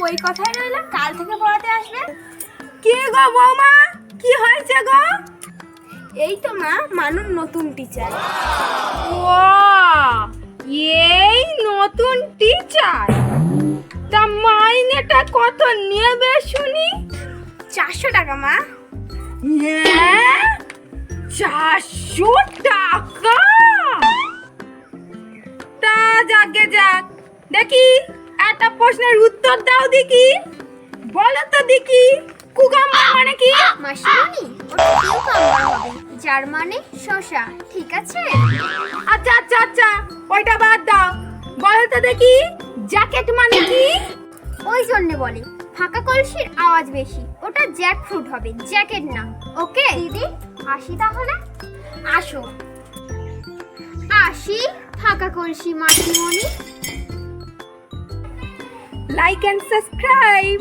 ওই কথাই রইলাম, কাল থেকে পড়াতে আসবে। কি গো বৌমা, কি হয়েছে গো? এই তো মা, মানুর নতুন টিচার। ও, এই নতুন টিচার, তা মাইনেটা কত নেবে শুনি? 400 টাকা মা। 400 টাকা? তা যাকে যাক, দেখি একটা প্রশ্নের উত্তর দাও দেখি, বলো তো দেখি কুকাম্বার মানে কি? মাসিমণি, ওটা কিউকাম্বার হবে, যার মানে শসা, ঠিক আছে? আচ্ছা আচ্ছা আচ্ছা, ওইটা বাদ দাও, বলো তো দেখি জ্যাকেট মানে কি? ওই জন্য বলে ফাঁকা কলসির আওয়াজ বেশি, ওটা জ্যাকফ্রুট হবে, জ্যাকেট না। ওকে দিদি, আসি তাহলে। আসো। আসি, ফাঁকা কলসি মাসিমণি। Like and subscribe.